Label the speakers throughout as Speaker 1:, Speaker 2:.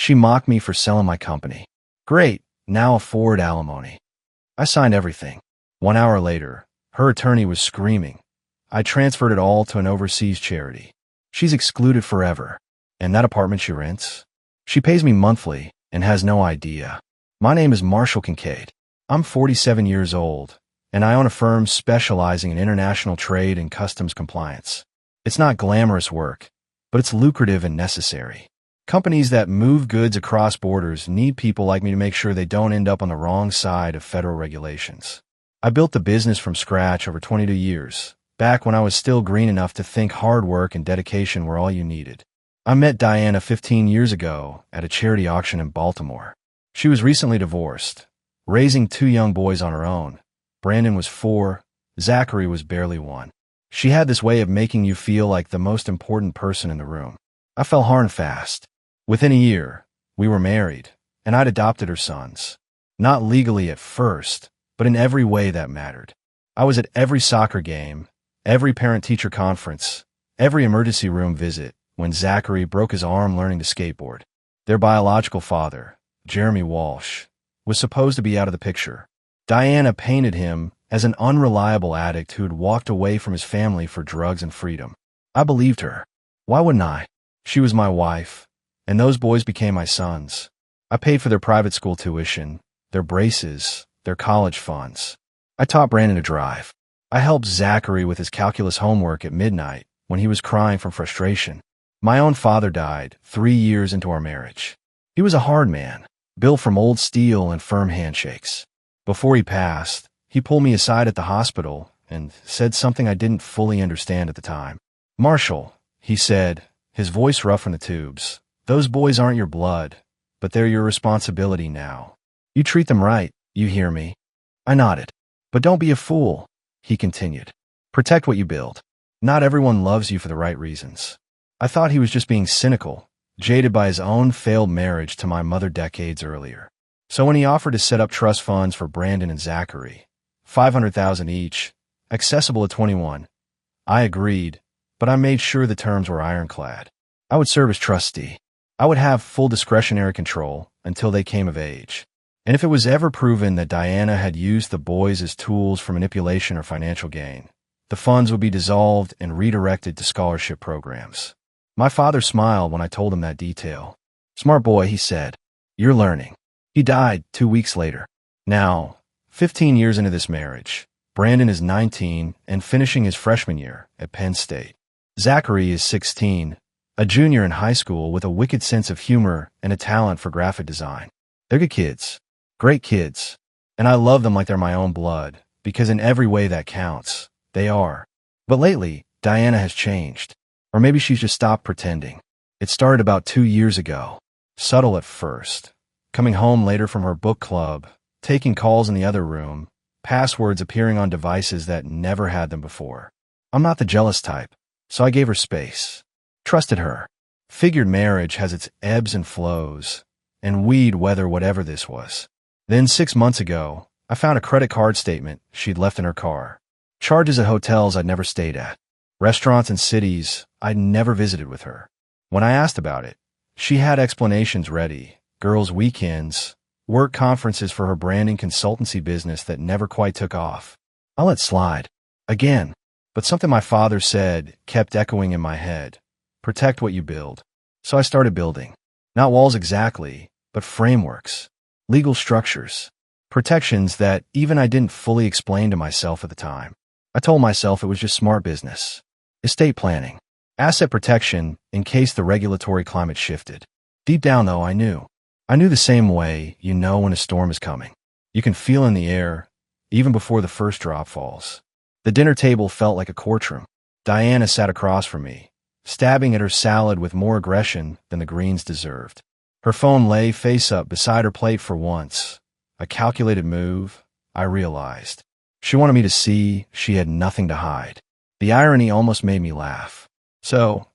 Speaker 1: She mocked me for selling my company. Great, now afford alimony. I signed everything. 1 hour later, her attorney was screaming. I transferred it all to an overseas charity. She's excluded forever. And that apartment she rents? She pays me monthly and has no idea. My name is Marshall Kincaid. I'm 47 years old, and I own a firm specializing in international trade and customs compliance. It's not glamorous work, but it's lucrative and necessary. Companies that move goods across borders need people like me to make sure they don't end up on the wrong side of federal regulations. I built the business from scratch over 22 years, back when I was still green enough to think hard work and dedication were all you needed. I met Diana 15 years ago at a charity auction in Baltimore. She was recently divorced, raising 2 young boys on her own. Brandon was 4, Zachary was barely 1. She had this way of making you feel like the most important person in the room. I fell hard and fast. Within a year, we were married, and I'd adopted her sons. Not legally at first, but in every way that mattered. I was at every soccer game, every parent-teacher conference, every emergency room visit when Zachary broke his arm learning to skateboard. Their biological father, Jeremy Walsh, was supposed to be out of the picture. Diana painted him as an unreliable addict who had walked away from his family for drugs and freedom. I believed her. Why wouldn't I? She was my wife, and those boys became my sons. I paid for their private school tuition, their braces, their college funds. I taught Brandon to drive. I helped Zachary with his calculus homework at midnight when he was crying from frustration. My own father died 3 years into our marriage. He was a hard man, built from old steel and firm handshakes. Before he passed, he pulled me aside at the hospital and said something I didn't fully understand at the time. "Marshall," he said, his voice rough in the tubes, "those boys aren't your blood, but they're your responsibility now. You treat them right, you hear me?" I nodded. "But don't be a fool," he continued. "Protect what you build. Not everyone loves you for the right reasons." I thought he was just being cynical, jaded by his own failed marriage to my mother decades earlier. So when he offered to set up trust funds for Brandon and Zachary, $500,000 each, accessible at 21, I agreed, but I made sure the terms were ironclad. I would serve as trustee. I would have full discretionary control until they came of age. And if it was ever proven that Diana had used the boys as tools for manipulation or financial gain, the funds would be dissolved and redirected to scholarship programs. My father smiled when I told him that detail. "Smart boy," he said. "You're learning." He died 2 weeks later. Now, 15 years into this marriage, Brandon is 19 and finishing his freshman year at Penn State. Zachary is 16, a junior in high school with a wicked sense of humor and a talent for graphic design. They're good kids, great kids, and I love them like they're my own blood, because in every way that counts, they are. But lately, Diana has changed. Or maybe she's just stopped pretending. It started about 2 years ago. Subtle at first. Coming home later from her book club, taking calls in the other room, passwords appearing on devices that never had them before. I'm not the jealous type, so I gave her space. Trusted her. Figured marriage has its ebbs and flows, and we'd weather whatever this was. Then 6 months ago, I found a credit card statement she'd left in her car. Charges at hotels I'd never stayed at. Restaurants and cities I'd never visited with her. When I asked about it, she had explanations ready. Girls' weekends, work conferences for her branding consultancy business that never quite took off. I let slide. Again. But something my father said kept echoing in my head. Protect what you build. So I started building. Not walls exactly, but frameworks. Legal structures. Protections that even I didn't fully explain to myself at the time. I told myself it was just smart business. Estate planning. Asset protection in case the regulatory climate shifted. Deep down, though, I knew. I knew the same way you know when a storm is coming. You can feel in the air, even before the first drop falls. The dinner table felt like a courtroom. Diana sat across from me, stabbing at her salad with more aggression than the greens deserved. Her phone lay face up beside her plate for once. A calculated move, I realized. She wanted me to see she had nothing to hide. The irony almost made me laugh. "So,"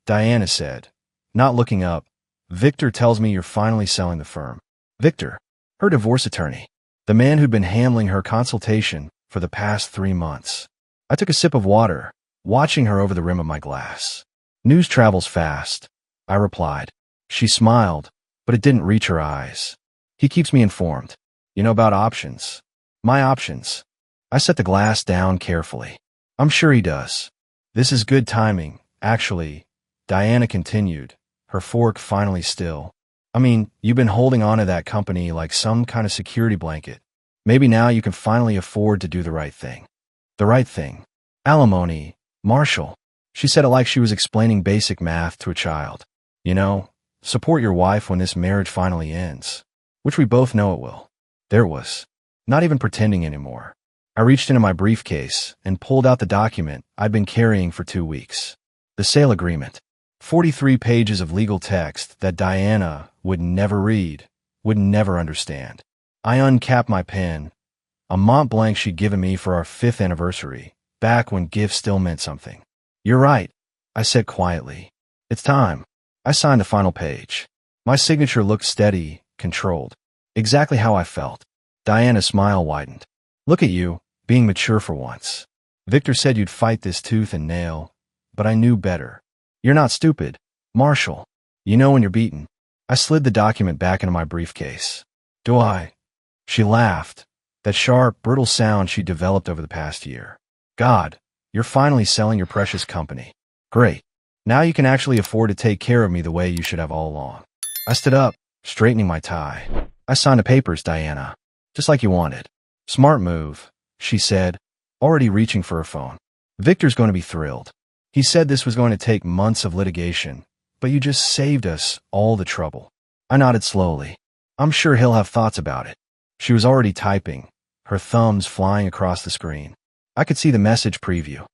Speaker 1: Diana said, not looking up, "Victor tells me you're finally selling the firm." Victor, her divorce attorney, the man who'd been handling her consultation for the past 3 months. I took a sip of water, watching her over the rim of my glass. "News travels fast," I replied. She smiled, but it didn't reach her eyes. He keeps me informed. You know about options. My options. I set the glass down carefully. I'm sure he does. This is good timing, actually, Diana continued, her fork finally still. I mean, you've been holding on to that company like some kind of security blanket. Maybe now you can finally afford to do the right thing. The right thing. Alimony, Marshall. She said it like she was explaining basic math to a child. You know, support your wife when this marriage finally ends. Which we both know it will. There it was. Not even pretending anymore. I reached into my briefcase and pulled out the document I'd been carrying for 2 weeks. The sale agreement. 43 pages of legal text that Diana would never read, would never understand. I uncapped my pen, a Mont Blanc she'd given me for our 5th anniversary, back when gifts still meant something. You're right, I said quietly. It's time. I signed the final page. My signature looked steady, controlled. Exactly how I felt. Diana's smile widened. Look at you, being mature for once. Victor said you'd fight this tooth and nail, but I knew better. You're not stupid, Marshall. You know when you're beaten. I slid the document back into my briefcase. Do I? She laughed, that sharp, brittle sound she'd developed over the past year. God, you're finally selling your precious company. Great. Now you can actually afford to take care of me the way you should have all along. I stood up, straightening my tie. I signed the papers, Diana. Just like you wanted. Smart move, she said, already reaching for her phone. Victor's going to be thrilled. He said this was going to take months of litigation, but you just saved us all the trouble. I nodded slowly. I'm sure he'll have thoughts about it. She was already typing, her thumbs flying across the screen. I could see the message preview.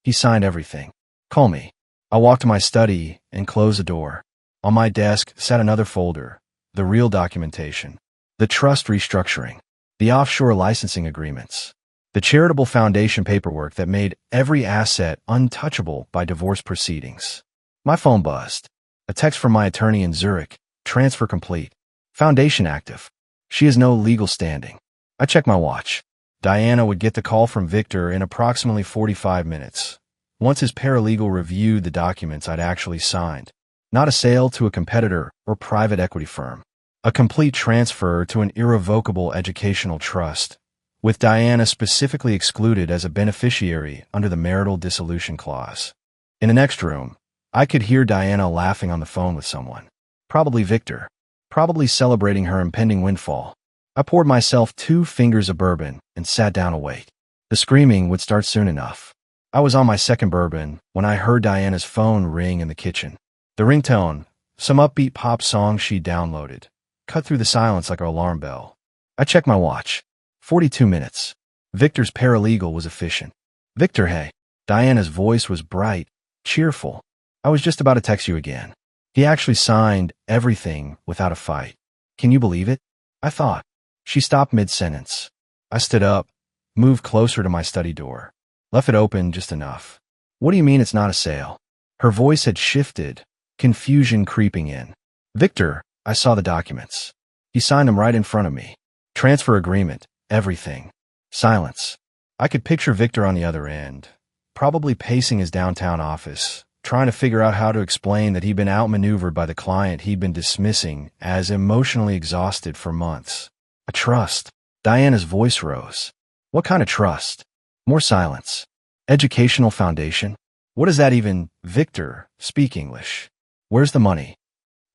Speaker 1: He signed everything. Call me. I walked to my study and closed the door. On my desk sat another folder, the real documentation, the trust restructuring, the offshore licensing agreements, the charitable foundation paperwork that made every asset untouchable by divorce proceedings. My phone buzzed. A text from my attorney in Zurich. Transfer complete. Foundation active. She has no legal standing. I checked my watch. Diana would get the call from Victor in approximately 45 minutes. Once his paralegal reviewed the documents I'd actually signed. Not a sale to a competitor or private equity firm. A complete transfer to an irrevocable educational trust, with Diana specifically excluded as a beneficiary under the marital dissolution clause. In the next room, I could hear Diana laughing on the phone with someone. Probably Victor. Probably celebrating her impending windfall. I poured myself 2 fingers of bourbon and sat down to wait. The screaming would start soon enough. I was on my second bourbon when I heard Diana's phone ring in the kitchen. The ringtone, some upbeat pop song she'd downloaded, cut through the silence like our alarm bell. I checked my watch. 42 minutes. Victor's paralegal was efficient. Victor, hey. Diana's voice was bright, cheerful. I was just about to text you again. He actually signed everything without a fight. Can you believe it? I thought. She stopped mid-sentence. I stood up, moved closer to my study door, left it open just enough. What do you mean it's not a sale? Her voice had shifted, confusion creeping in. Victor, I saw the documents. He signed them right in front of me. Transfer agreement, everything. Silence. I could picture Victor on the other end, probably pacing his downtown office, trying to figure out how to explain that he'd been outmaneuvered by the client he'd been dismissing as emotionally exhausted for months. A trust. Diana's voice rose. What kind of trust? More silence. Educational foundation? What does that even... Victor, speak English. Where's the money?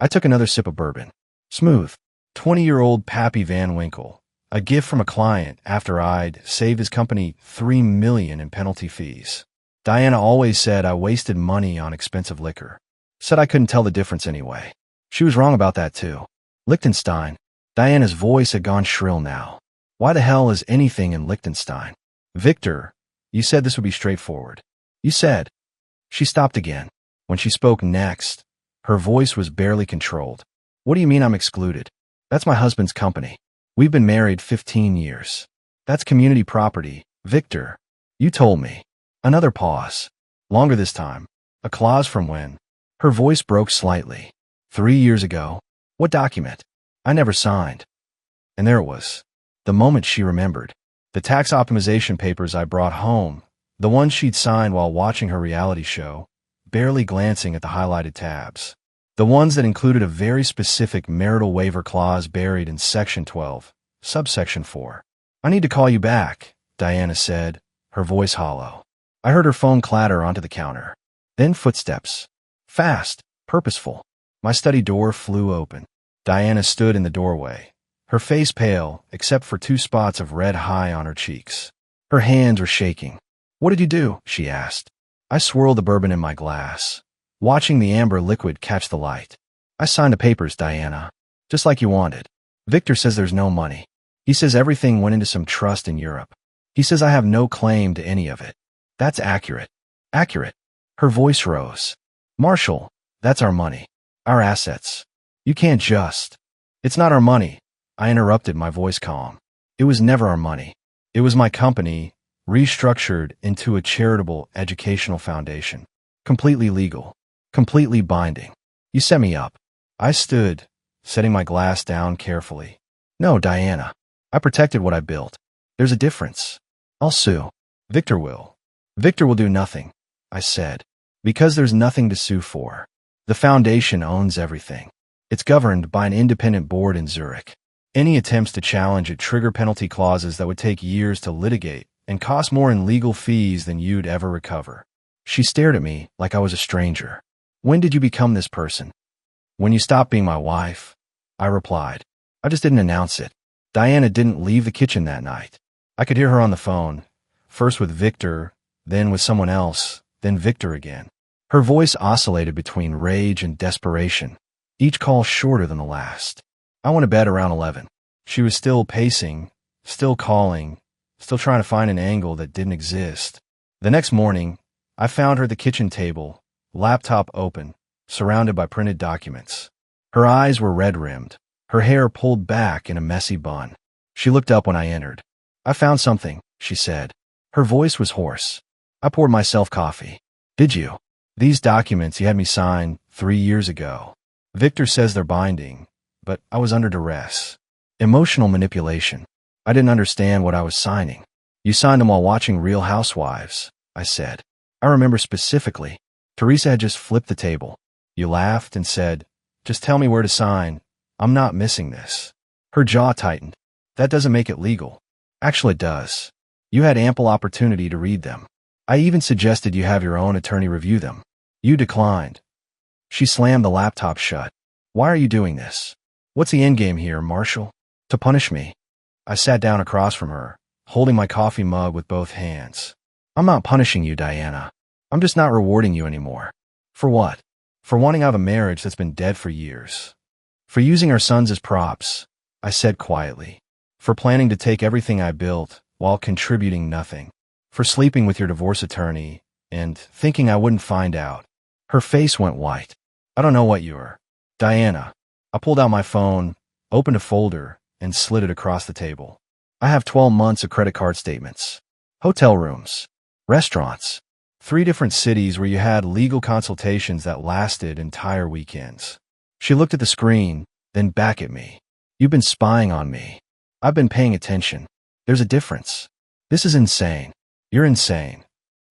Speaker 1: I took another sip of bourbon. Smooth. 20-year-old Pappy Van Winkle. A gift from a client after I'd saved his company $3 million in penalty fees. Diana always said I wasted money on expensive liquor. Said I couldn't tell the difference anyway. She was wrong about that too. Liechtenstein. Diana's voice had gone shrill now. Why the hell is anything in Liechtenstein? Victor, you said this would be straightforward. You said. She stopped again. When she spoke next, her voice was barely controlled. What do you mean I'm excluded? That's my husband's company. We've been married 15 years. That's community property. Victor, you told me. Another pause. Longer this time. A clause from when? Her voice broke slightly. 3 years ago. What document? I never signed. And there it was. The moment she remembered. The tax optimization papers I brought home. The ones she'd signed while watching her reality show, barely glancing at the highlighted tabs. The ones that included a very specific marital waiver clause buried in Section 12, subsection 4. "I need to call you back," Diana said, her voice hollow. I heard her phone clatter onto the counter. Then footsteps. Fast, purposeful. My study door flew open. Diana stood in the doorway, her face pale except for 2 spots of red high on her cheeks. Her hands were shaking. "What did you do?" she asked. I swirled the bourbon in my glass, watching the amber liquid catch the light. "I signed the papers, Diana, just like you wanted. Victor says there's no money. He says everything went into some trust in Europe. He says I have no claim to any of it. That's accurate." "Accurate?" Her voice rose. "Marshall, that's our money. Our assets. You can't just—" "It's not our money," I interrupted, my voice calm. "It was never our money. It was my company, restructured into a charitable educational foundation. Completely legal. Completely binding. You set me up." I stood, setting my glass down carefully. "No, Diana. I protected what I built. There's a difference. I'll sue. Victor will. Victor will do nothing," I said, "because there's nothing to sue for. The foundation owns everything. It's governed by an independent board in Zurich. Any attempts to challenge it trigger penalty clauses that would take years to litigate and cost more in legal fees than you'd ever recover." She stared at me like I was a stranger. "When did you become this person?" "When you stopped being my wife," I replied. "I just didn't announce it." Diana didn't leave the kitchen that night. I could hear her on the phone, first with Victor, then with someone else, then Victor again. Her voice oscillated between rage and desperation, each call shorter than the last. I went to bed around 11. She was still pacing, still calling, still trying to find an angle that didn't exist. The next morning, I found her at the kitchen table, laptop open, surrounded by printed documents. Her eyes were red-rimmed, her hair pulled back in a messy bun. She looked up when I entered. "I found something," she said. Her voice was hoarse. I poured myself coffee. "Did you? These documents you had me sign 3 years ago. Victor says they're binding, but I was under duress. Emotional manipulation. I didn't understand what I was signing." "You signed them while watching Real Housewives," I said. I remember specifically. Teresa had just flipped the table. "You laughed and said, 'Just tell me where to sign. I'm not missing this.'" Her jaw tightened. "That doesn't make it legal." "Actually, it does. You had ample opportunity to read them. I even suggested you have your own attorney review them. You declined." She slammed the laptop shut. "Why are you doing this? What's the endgame here, Marshall? To punish me?" I sat down across from her, holding my coffee mug with both hands. "I'm not punishing you, Diana. I'm just not rewarding you anymore." "For what?" "For wanting out of a marriage that's been dead for years. For using our sons as props," I said quietly. "For planning to take everything I built while contributing nothing. For sleeping with your divorce attorney and thinking I wouldn't find out." Her face went white. "I don't know what you're—" "Diana." I pulled out my phone, opened a folder, and slid it across the table. "I have 12 months of credit card statements. Hotel rooms. Restaurants. 3 different cities where you had legal consultations that lasted entire weekends." She looked at the screen, then back at me. "You've been spying on me. I've been paying attention. There's a difference. This is insane. You're insane."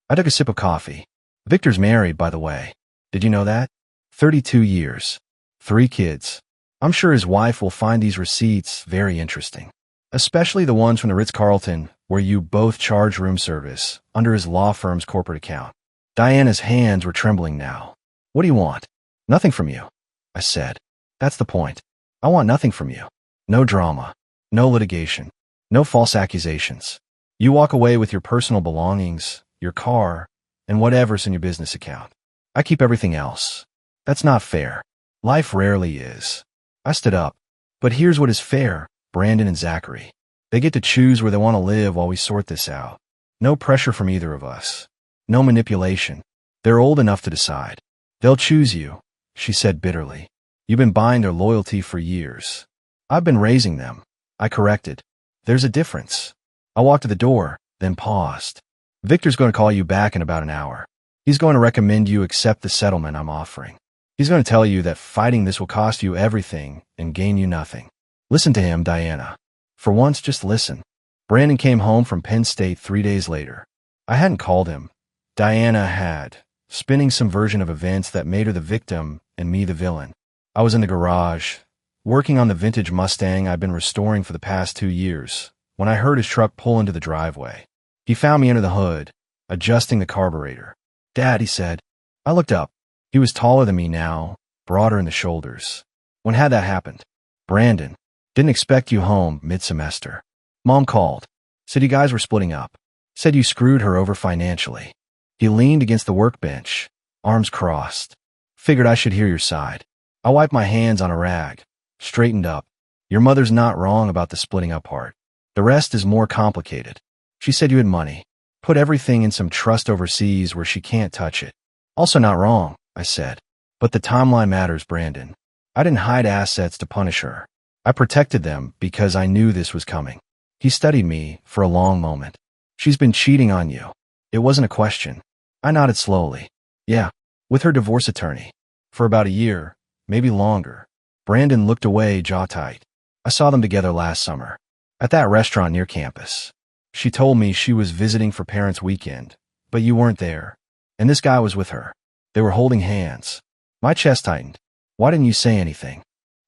Speaker 1: I took a sip of coffee. "Victor's married, by the way. Did you know that? 32 years. 3 kids. I'm sure his wife will find these receipts very interesting. Especially the ones from the Ritz-Carlton, where you both charge room service under his law firm's corporate account." Diana's hands were trembling now. "What do you want?" "Nothing from you," I said. "That's the point. I want nothing from you. No drama. No litigation. No false accusations. You walk away with your personal belongings, your car, and whatever's in your business account. I keep everything else. That's not fair. Life rarely is." I stood up. "But here's what is fair, Brandon and Zachary. They get to choose where they want to live while we sort this out. No pressure from either of us. No manipulation. They're old enough to decide. They'll choose you," she said bitterly. "You've been buying their loyalty for years." "I've been raising them," I corrected. "There's a difference." I walked to the door, then paused. "Victor's going to call you back in about an hour. He's going to recommend you accept the settlement I'm offering. He's going to tell you that fighting this will cost you everything and gain you nothing. Listen to him, Diana. For once, just listen." Brandon came home from Penn State 3 days later. I hadn't called him. Diana had, spinning some version of events that made her the victim and me the villain. I was in the garage, working on the vintage Mustang I'd been restoring for the past 2 years, when I heard his truck pull into the driveway. He found me under the hood, adjusting the carburetor. "Dad," he said. I looked up. He was taller than me now, broader in the shoulders. "When had that happened?" "Brandon. Didn't expect you home mid-semester. Mom called. Said you guys were splitting up. Said you screwed her over financially." He leaned against the workbench, arms crossed. "Figured I should hear your side." I wiped my hands on a rag, straightened up. "Your mother's not wrong about the splitting up part. The rest is more complicated. She said you had money. Put everything in some trust overseas where she can't touch it." "Also not wrong," I said. "But the timeline matters, Brandon. I didn't hide assets to punish her. I protected them because I knew this was coming." He studied me for a long moment. "She's been cheating on you." It wasn't a question. I nodded slowly. "Yeah, with her divorce attorney. For about a year, maybe longer." Brandon looked away, jaw tight. "I saw them together last summer. At that restaurant near campus. She told me she was visiting for Parents' Weekend, but you weren't there. And this guy was with her. They were holding hands." My chest tightened. "Why didn't you say anything?"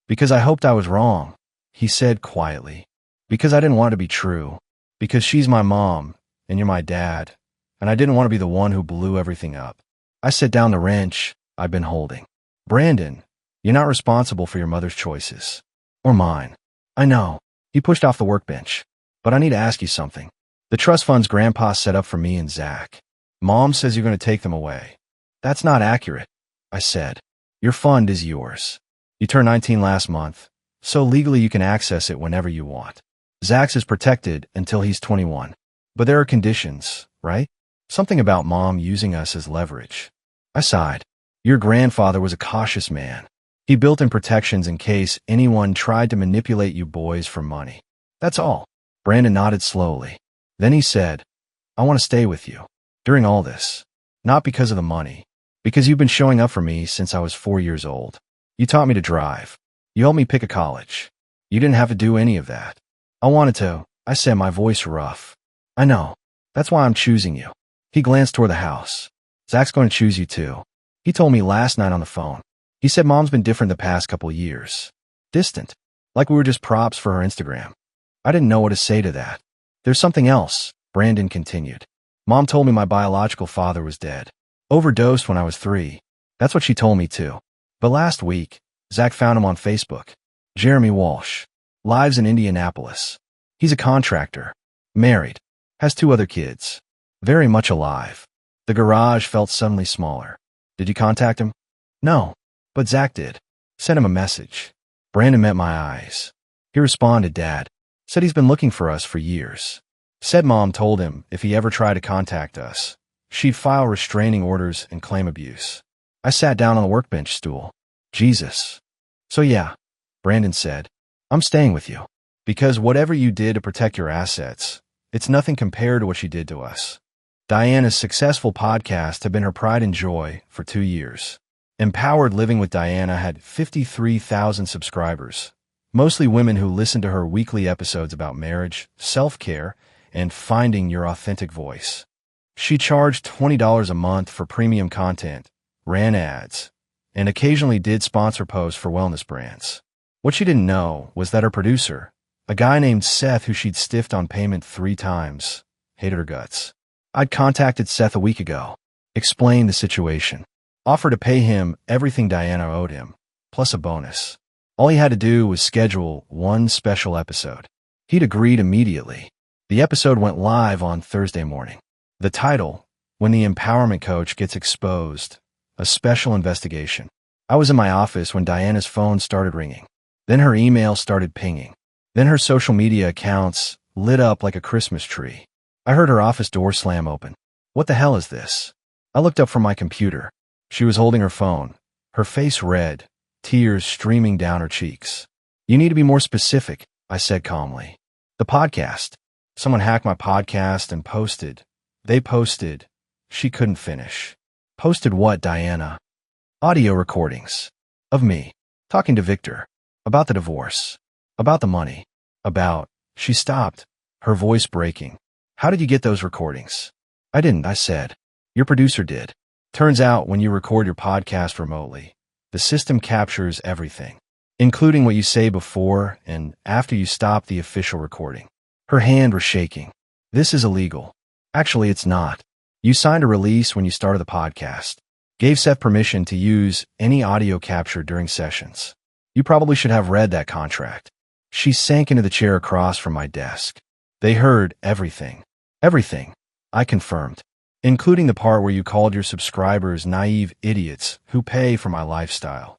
Speaker 1: "Because I hoped I was wrong," he said quietly. "Because I didn't want it to be true. Because she's my mom, and you're my dad, and I didn't want to be the one who blew everything up." I set down the wrench I'd been holding. "Brandon, you're not responsible for your mother's choices. Or mine." "I know." He pushed off the workbench. "But I need to ask you something. The trust funds Grandpa set up for me and Zach. Mom says you're going to take them away." "That's not accurate," I said. "Your fund is yours. You turned 19 last month, so legally you can access it whenever you want. Zach's is protected until he's 21. But there are conditions, right? Something about Mom using us as leverage." I sighed. "Your grandfather was a cautious man. He built in protections in case anyone tried to manipulate you boys for money. That's all." Brandon nodded slowly. Then he said, "I want to stay with you during all this. Not because of the money. Because you've been showing up for me since I was 4 years old. You taught me to drive. You helped me pick a college. You didn't have to do any of that." "I wanted to," I said, my voice rough. "I know. That's why I'm choosing you." He glanced toward the house. "Zach's going to choose you too. He told me last night on the phone. He said Mom's been different the past couple years. Distant. Like we were just props for her Instagram." I didn't know what to say to that. "There's something else," Brandon continued. "Mom told me my biological father was dead. Overdosed when I was 3. That's what she told me too. But last week, Zach found him on Facebook. Jeremy Walsh. Lives in Indianapolis. He's a contractor. Married. Has 2 other kids. Very much alive." The garage felt suddenly smaller. "Did you contact him?" "No. But Zach did. Sent him a message." Brandon met my eyes. He responded, "Dad. Said he's been looking for us for years. Said Mom told him if he ever tried to contact us, she'd file restraining orders and claim abuse." I sat down on the workbench stool. "Jesus. So yeah," Brandon said, "I'm staying with you. Because whatever you did to protect your assets, it's nothing compared to what she did to us." Diana's successful podcast had been her pride and joy for 2 years. Empowered Living with Diana had 53,000 subscribers, mostly women who listened to her weekly episodes about marriage, self-care, and finding your authentic voice. She charged $20 a month for premium content, ran ads, and occasionally did sponsor posts for wellness brands. What she didn't know was that her producer, a guy named Seth who she'd stiffed on payment 3 times, hated her guts. I'd contacted Seth a week ago, explained the situation, offered to pay him everything Diana owed him, plus a bonus. All he had to do was schedule 1 special episode. He'd agreed immediately. The episode went live on Thursday morning. The title, When the Empowerment Coach Gets Exposed, a Special Investigation. I was in my office when Diana's phone started ringing. Then her email started pinging. Then her social media accounts lit up like a Christmas tree. I heard her office door slam open. What the hell is this? I looked up from my computer. She was holding her phone, her face red, tears streaming down her cheeks. "You need to be more specific," I said calmly. "The podcast. Someone hacked my podcast and posted. They posted." She couldn't finish. "Posted what, Diana?" "Audio recordings. Of me. Talking to Victor. About the divorce. About the money. About..." She stopped, her voice breaking. "How did you get those recordings?" "I didn't," I said. "Your producer did. Turns out when you record your podcast remotely, The system captures everything, including what you say before and after you stop the official recording. Her hand was shaking. This is illegal. Actually, it's not. You signed a release when you started the podcast. Gave Seth permission to use any audio capture during sessions. You probably should have read that contract. She sank into the chair across from my desk. They heard everything. Everything, I confirmed, including the part where you called your subscribers naive idiots who pay for my lifestyle.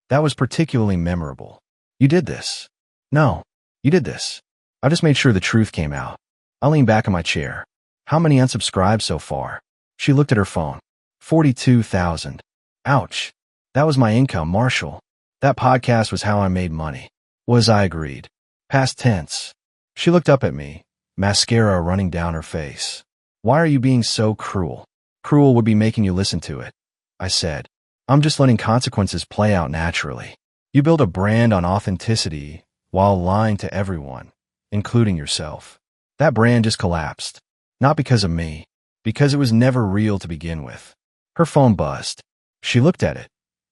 Speaker 1: That was particularly memorable. You did this. No, you did this. I just made sure the truth came out. I leaned back in my chair. How many unsubscribed so far? She looked at her phone. 42,000. Ouch. That was my income, Marshall. That podcast was how I made money. I agreed. Past tense. She looked up at me, mascara running down her face. Why are you being so cruel? Cruel would be making you listen to it, I said. I'm just letting consequences play out naturally. You build a brand on authenticity while lying to everyone, including yourself. That brand just collapsed. Not because of me, because it was never real to begin with. Her phone buzzed. She looked at it,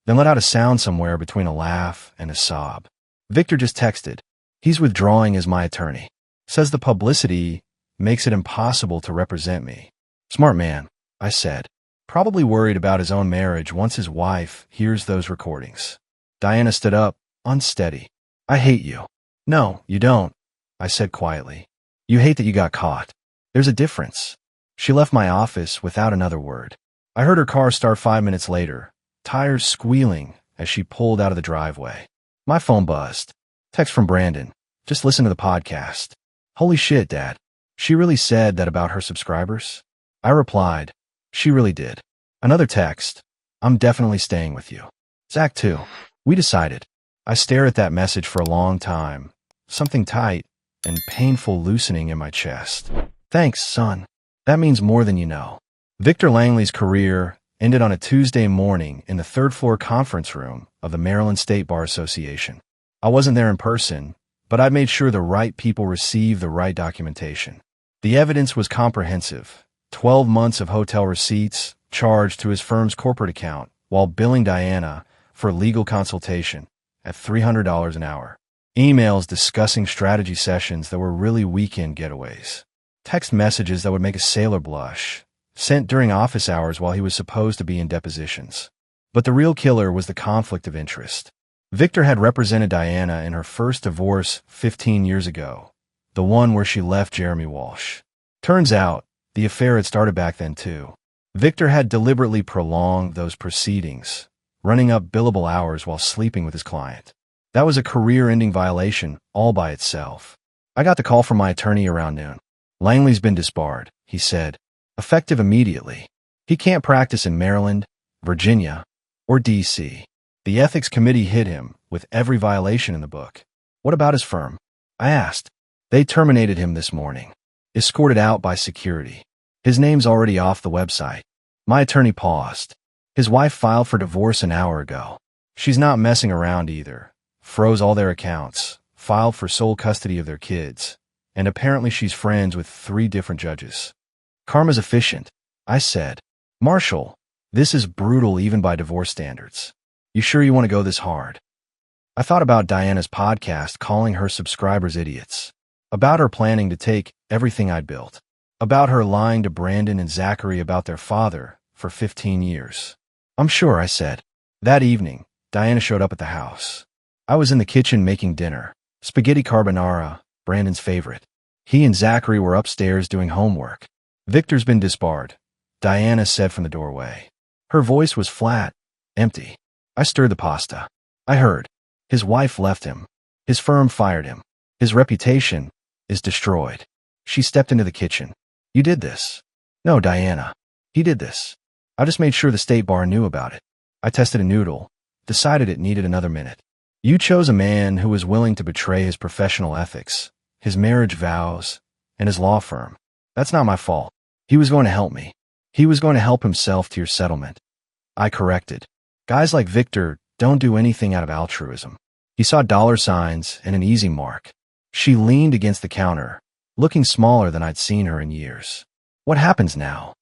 Speaker 1: then let out a sound somewhere between a laugh and a sob. Victor just texted. He's withdrawing as my attorney. Says the publicity makes it impossible to represent me. Smart man, I said. Probably worried about his own marriage once his wife hears those recordings. Diana stood up, unsteady. I hate you. No, you don't, I said quietly. You hate that you got caught. There's a difference. She left my office without another word. I heard her car start 5 minutes later, tires squealing as she pulled out of the driveway. My phone buzzed. Text from Brandon. Just listen to the podcast. Holy shit, Dad. She really said that about her subscribers? I replied, she really did. Another text. I'm definitely staying with you. It's Act 2. We decided. I stare at that message for a long time. Something tight and painful loosening in my chest. Thanks, son. That means more than you know. Victor Langley's career ended on a Tuesday morning in the third-floor conference room of the Maryland State Bar Association. I wasn't there in person, but I made sure the right people received the right documentation. The evidence was comprehensive. 12 months of hotel receipts charged to his firm's corporate account while billing Diana for legal consultation at $300 an hour. Emails discussing strategy sessions that were really weekend getaways. Text messages that would make a sailor blush, sent during office hours while he was supposed to be in depositions. But the real killer was the conflict of interest. Victor had represented Diana in her first divorce 15 years ago, the one where she left Jeremy Walsh. Turns out, the affair had started back then too. Victor had deliberately prolonged those proceedings, running up billable hours while sleeping with his client. That was a career-ending violation all by itself. I got the call from my attorney around noon. Langley's been disbarred, he said, effective immediately. He can't practice in Maryland, Virginia, or D.C. The ethics committee hit him with every violation in the book. What about his firm? I asked. They terminated him this morning, escorted out by security. His name's already off the website. My attorney paused. His wife filed for divorce an hour ago. She's not messing around either. Froze all their accounts, filed for sole custody of their kids, and apparently she's friends with 3 different judges. Karma's efficient, I said. Marshall, this is brutal even by divorce standards. You sure you want to go this hard? I thought about Diana's podcast calling her subscribers idiots, about her planning to take everything I'd built, about her lying to Brandon and Zachary about their father for 15 years. I'm sure, I said. That evening, Diana showed up at the house. I was in the kitchen making dinner, spaghetti carbonara, Brandon's favorite. He and Zachary were upstairs doing homework. Victor's been disbarred, Diana said from the doorway. Her voice was flat, empty. I stirred the pasta. I heard. His wife left him. His firm fired him. His reputation is destroyed. She stepped into the kitchen. You did this. No, Diana. He did this. I just made sure the state bar knew about it. I tested a noodle, decided it needed another minute. You chose a man who was willing to betray his professional ethics, his marriage vows, and his law firm. That's not my fault. He was going to help me. He was going to help himself to your settlement. I corrected. Guys like Victor don't do anything out of altruism. He saw dollar signs and an easy mark. She leaned against the counter, looking smaller than I'd seen her in years. What happens now?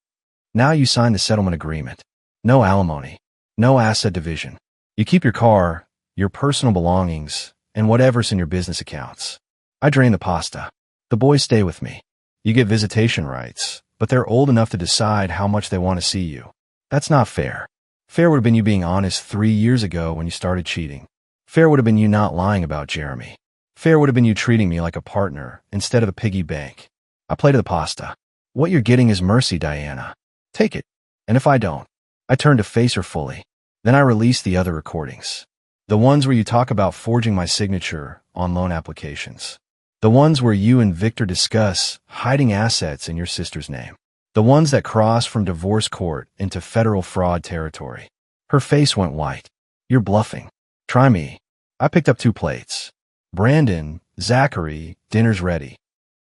Speaker 1: Now you sign the settlement agreement. No alimony. No asset division. You keep your car, your personal belongings, and whatever's in your business accounts. I drain the pasta. The boys stay with me. You get visitation rights, but they're old enough to decide how much they want to see you. That's not fair. Fair would have been you being honest 3 years ago when you started cheating. Fair would have been you not lying about Jeremy. Fair would have been you treating me like a partner instead of a piggy bank. I plated the pasta. What you're getting is mercy, Diana. Take it. And if I don't, I turn to face her fully. Then I release the other recordings. The ones where you talk about forging my signature on loan applications. The ones where you and Victor discuss hiding assets in your sister's name. The ones that cross from divorce court into federal fraud territory. Her face went white. You're bluffing. Try me. I picked up 2 plates. Brandon, Zachary, dinner's ready.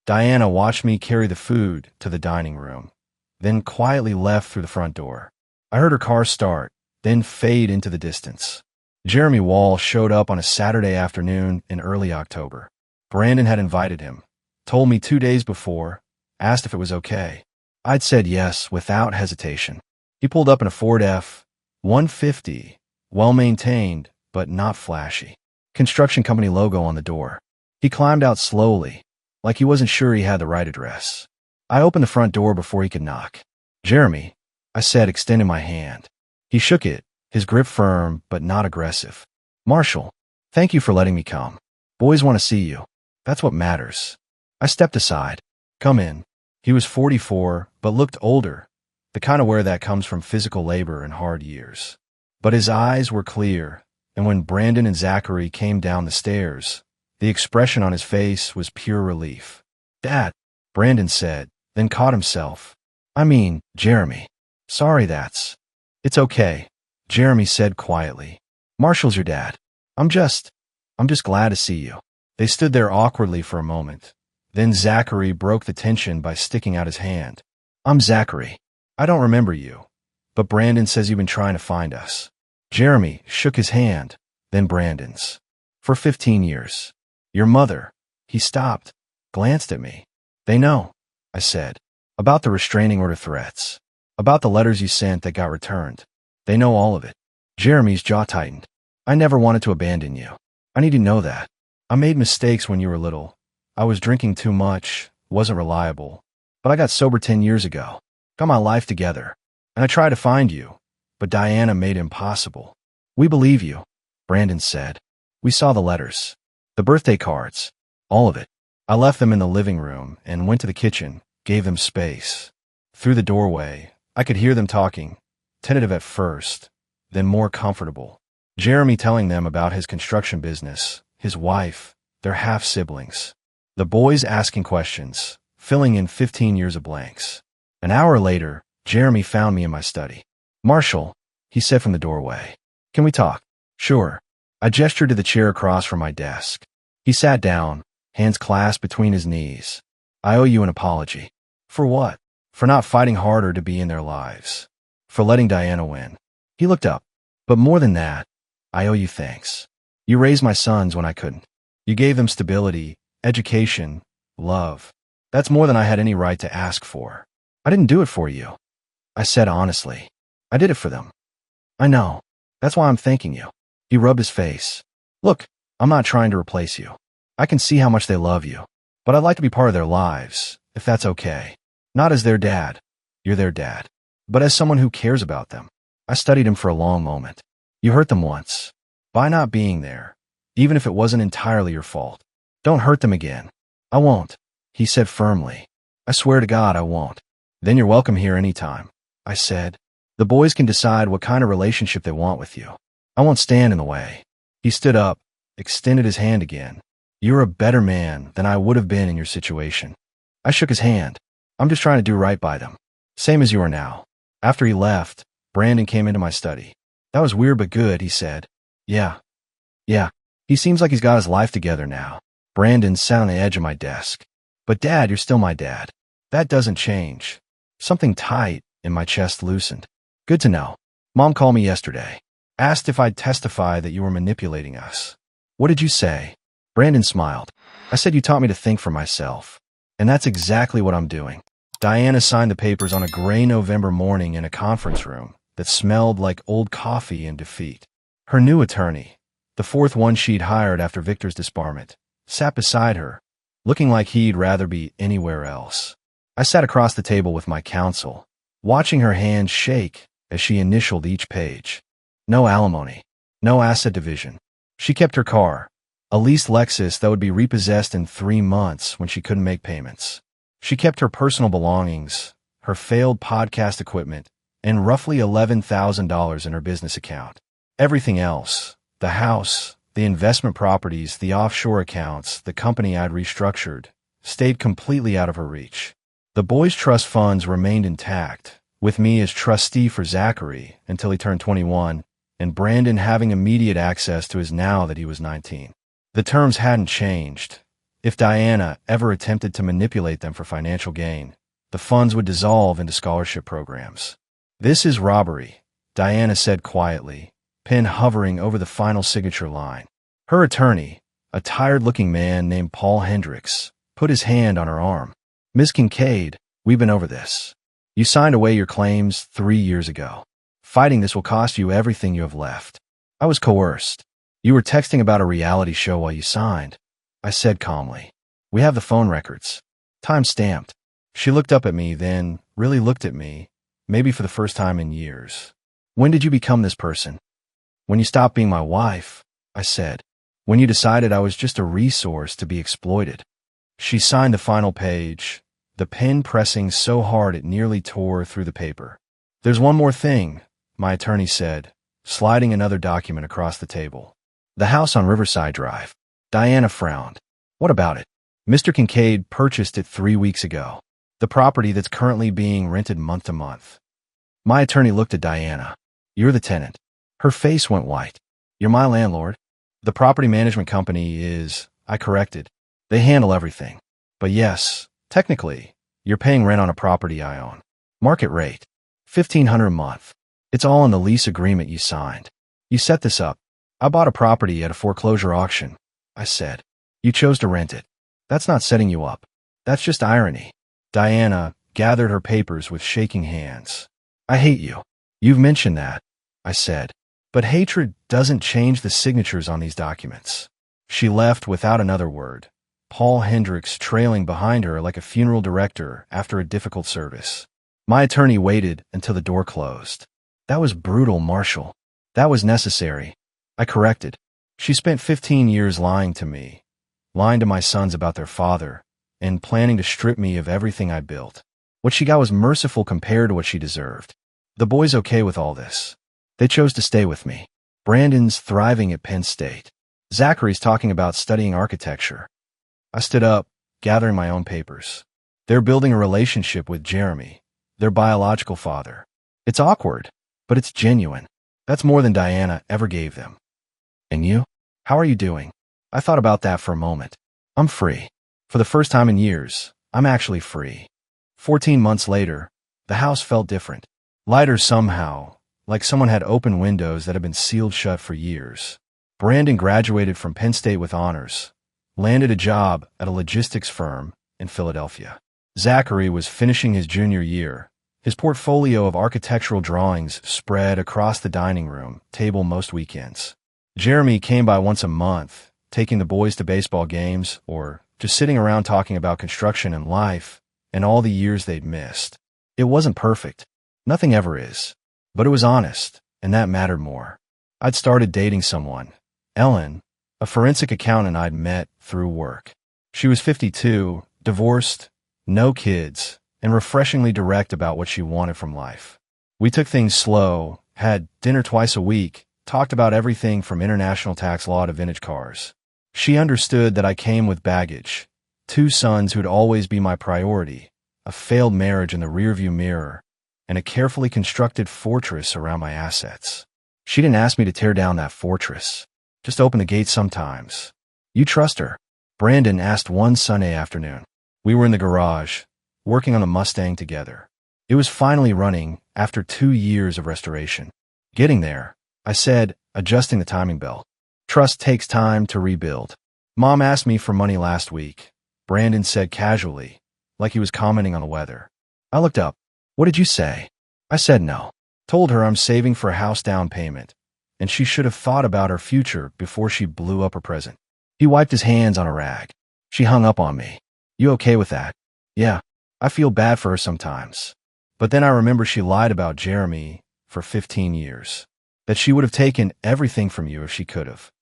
Speaker 1: Diana watched me carry the food to the dining room, then quietly left through the front door. I heard her car start, then fade into the distance. Jeremy Wall showed up on a Saturday afternoon in early October. Brandon had invited him, told me 2 days before, asked if it was okay. I'd said yes without hesitation. He pulled up in a Ford F-150, well-maintained, but not flashy. Construction company logo on the door. He climbed out slowly, like he wasn't sure he had the right address. I opened the front door before he could knock. Jeremy, I said, extending my hand. He shook it, his grip firm but not aggressive. Marshall, thank you for letting me come. Boys want to see you. That's what matters. I stepped aside. Come in. He was 44, but looked older, the kind of wear that comes from physical labor and hard years. But his eyes were clear, and when Brandon and Zachary came down the stairs, the expression on his face was pure relief. Dad, Brandon said, then caught himself. I mean, Jeremy. Sorry, It's okay, Jeremy said quietly. Marshall's your dad. I'm just glad to see you. They stood there awkwardly for a moment. Then Zachary broke the tension by sticking out his hand. I'm Zachary. I don't remember you, but Brandon says you've been trying to find us. Jeremy shook his hand, then Brandon's. For 15 years. Your mother. He stopped, glanced at me. They know, I said. About the restraining order threats. About the letters you sent that got returned. They know all of it. Jeremy's jaw tightened. I never wanted to abandon you. I need to know that. I made mistakes when you were little. I was drinking too much, wasn't reliable. But I got sober 10 years ago. Got my life together. And I tried to find you. But Diana made it impossible. We believe you, Brandon said. We saw the letters. The birthday cards. All of it. I left them in the living room and went to the kitchen, gave them space. Through the doorway, I could hear them talking, tentative at first, then more comfortable. Jeremy telling them about his construction business, his wife, their half-siblings. The boys asking questions, filling in 15 years of blanks. An hour later, Jeremy found me in my study. Marshall, he said from the doorway. Can we talk? Sure. I gestured to the chair across from my desk. He sat down, hands clasped between his knees. I owe you an apology. For what? For not fighting harder to be in their lives. For letting Diana win. He looked up. But more than that, I owe you thanks. You raised my sons when I couldn't. You gave them stability, education, love. That's more than I had any right to ask for. I didn't do it for you. I said honestly. I did it for them. I know. That's why I'm thanking you. He rubbed his face. Look, I'm not trying to replace you. I can see how much they love you. But I'd like to be part of their lives, if that's okay. Not as their dad. You're their dad. But as someone who cares about them. I studied him for a long moment. You hurt them once. By not being there. Even if it wasn't entirely your fault. Don't hurt them again. I won't, he said firmly. I swear to God I won't. Then you're welcome here anytime, I said. The boys can decide what kind of relationship they want with you. I won't stand in the way. He stood up, extended his hand again. You're a better man than I would have been in your situation. I shook his hand. I'm just trying to do right by them. Same as you are now. After he left, Brandon came into my study. That was weird but good, he said. Yeah. He seems like he's got his life together now. Brandon sat on the edge of my desk. But Dad, you're still my dad. That doesn't change. Something tight in my chest loosened. Good to know. Mom called me yesterday. Asked if I'd testify that you were manipulating us. What did you say? Brandon smiled. I said you taught me to think for myself. And that's exactly what I'm doing. Diana signed the papers on a gray November morning in a conference room that smelled like old coffee and defeat. Her new attorney, the fourth one she'd hired after Victor's disbarment, sat beside her, looking like he'd rather be anywhere else. I sat across the table with my counsel, watching her hands shake as she initialed each page. No alimony, no asset division. She kept her car, a leased Lexus that would be repossessed in 3 months when she couldn't make payments. She kept her personal belongings, her failed podcast equipment, and roughly $11,000 in her business account. Everything else, the house, the investment properties, the offshore accounts, the company I'd restructured, stayed completely out of her reach. The boys' trust funds remained intact, with me as trustee for Zachary until he turned 21, and Brandon having immediate access to his now that he was 19. The terms hadn't changed. If Diana ever attempted to manipulate them for financial gain, the funds would dissolve into scholarship programs. "This is robbery," Diana said quietly, pen hovering over the final signature line. Her attorney, a tired-looking man named Paul Hendricks, put his hand on her arm. "Miss Kincaid, we've been over this. You signed away your claims 3 years ago. Fighting this will cost you everything you have left. I was coerced. You were texting about a reality show while you signed," I said calmly. "We have the phone records. Time-stamped." She looked up at me, then really looked at me, maybe for the first time in years. "When did you become this person?" "When you stopped being my wife," I said. "When you decided I was just a resource to be exploited." She signed the final page, the pen pressing so hard it nearly tore through the paper. "There's one more thing," my attorney said, sliding another document across the table. "The house on Riverside Drive." Diana frowned. "What about it?" "Mr. Kincaid purchased it 3 weeks ago. The property that's currently being rented month to month." My attorney looked at Diana. "You're the tenant." Her face went white. "You're my landlord." "The property management company is," I corrected. "They handle everything. But yes, technically, you're paying rent on a property I own. Market rate. $1,500 a month. It's all in the lease agreement you signed. You set this up. I bought a property at a foreclosure auction," I said. "You chose to rent it. That's not setting you up. That's just irony." Diana gathered her papers with shaking hands. "I hate you. You've mentioned that," I said. "But hatred doesn't change the signatures on these documents." She left without another word, Paul Hendricks trailing behind her like a funeral director after a difficult service. My attorney waited until the door closed. "That was brutal, Marshall." "That was necessary," I corrected. "She spent 15 years lying to me, lying to my sons about their father, and planning to strip me of everything I built. What she got was merciful compared to what she deserved. The boys okay with all this. They chose to stay with me. Brandon's thriving at Penn State. Zachary's talking about studying architecture." I stood up, gathering my own papers. "They're building a relationship with Jeremy, their biological father. It's awkward, but it's genuine. That's more than Diana ever gave them." "And you? How are you doing?" I thought about that for a moment. "I'm free. For the first time in years, I'm actually free." 14 months later, the house felt different. Lighter somehow, like someone had opened windows that had been sealed shut for years. Brandon graduated from Penn State with honors, landed a job at a logistics firm in Philadelphia. Zachary was finishing his junior year, his portfolio of architectural drawings spread across the dining room table most weekends. Jeremy came by once a month, taking the boys to baseball games or just sitting around talking about construction and life and all the years they'd missed. It wasn't perfect. Nothing ever is. But it was honest, and that mattered more. I'd started dating someone, Ellen, a forensic accountant I'd met through work. She was 52, divorced, no kids, and refreshingly direct about what she wanted from life. We took things slow, had dinner twice a week, talked about everything from international tax law to vintage cars. She understood that I came with baggage, 2 sons who'd always be my priority, a failed marriage in the rearview mirror, and a carefully constructed fortress around my assets. She didn't ask me to tear down that fortress. Just open the gates sometimes. "You trust her?" Brandon asked one Sunday afternoon. We were in the garage, working on a Mustang together. It was finally running after 2 years of restoration. "Getting there," I said, adjusting the timing belt. "Trust takes time to rebuild." "Mom asked me for money last week," Brandon said casually, like he was commenting on the weather. I looked up. "What did you say?" I said no. Told her I'm saving for a house down payment, and she should have thought about her future before she blew up her present. He wiped his hands on a rag. She hung up on me. You okay with that? Yeah, I feel bad for her sometimes. But then I remember she lied about Jeremy for 15 years. That she would have taken everything from you if she could have.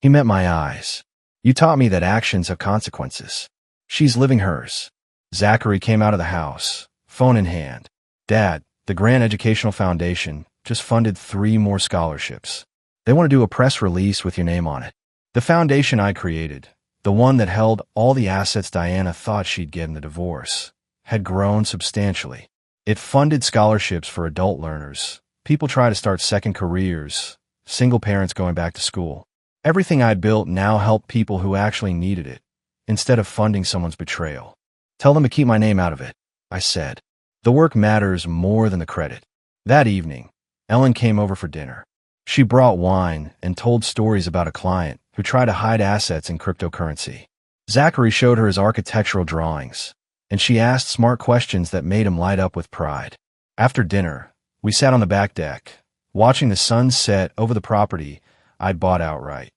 Speaker 1: He met my eyes. You taught me that actions have consequences. She's living hers. Zachary came out of the house, phone in hand. Dad, the Grant Educational Foundation just funded 3 more scholarships. They want to do a press release with your name on it. The foundation I created, the one that held all the assets Diana thought she'd get in the divorce, had grown substantially. It funded scholarships for adult learners, people trying to start second careers, single parents going back to school. Everything I'd built now helped people who actually needed it, instead of funding someone's betrayal. Tell them to keep my name out of it, I said. The work matters more than the credit. That evening, Ellen came over for dinner. She brought wine and told stories about a client who tried to hide assets in cryptocurrency. Zachary showed her his architectural drawings, and she asked smart questions that made him light up with pride. After dinner, we sat on the back deck, watching the sun set over the property I'd bought outright.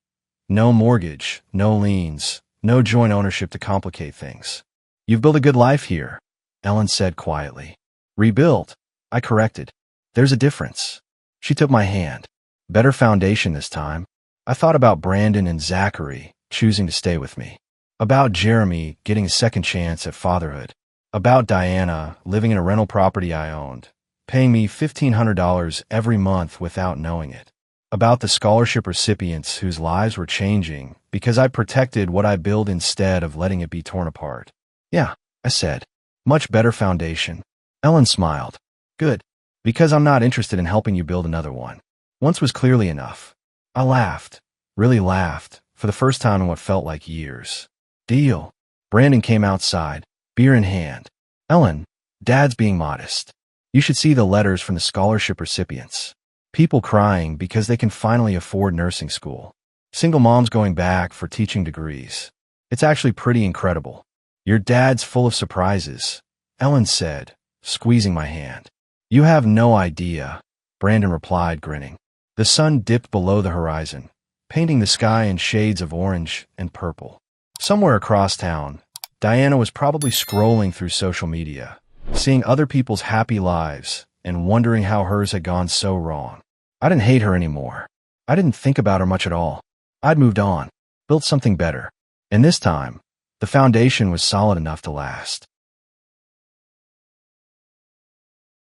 Speaker 1: No mortgage, no liens, no joint ownership to complicate things. You've built a good life here, Ellen said quietly. Rebuilt, I corrected. There's a difference. She took my hand. Better foundation this time. I thought about Brandon and Zachary choosing to stay with me. About Jeremy getting a second chance at fatherhood. About Diana living in a rental property I owned, paying me $1,500 every month without knowing it. About the scholarship recipients whose lives were changing because I protected what I built instead of letting it be torn apart. Yeah, I said. Much better foundation. Ellen smiled. Good. Because I'm not interested in helping you build another one. Once was clearly enough. I laughed. Really laughed. For the first time in what felt like years. Deal. Brandon came outside, beer in hand. Ellen, Dad's being modest. You should see the letters from the scholarship recipients. People crying because they can finally afford nursing school. Single moms going back for teaching degrees. It's actually pretty incredible. Your dad's full of surprises, Ellen said, squeezing my hand. You have no idea, Brandon replied, grinning. The sun dipped below the horizon, painting the sky in shades of orange and purple. Somewhere across town, Diana was probably scrolling through social media, seeing other people's happy lives and wondering how hers had gone so wrong. I didn't hate her anymore. I didn't think about her much at all. I'd moved on, built something better. And this time, the foundation was solid enough to last.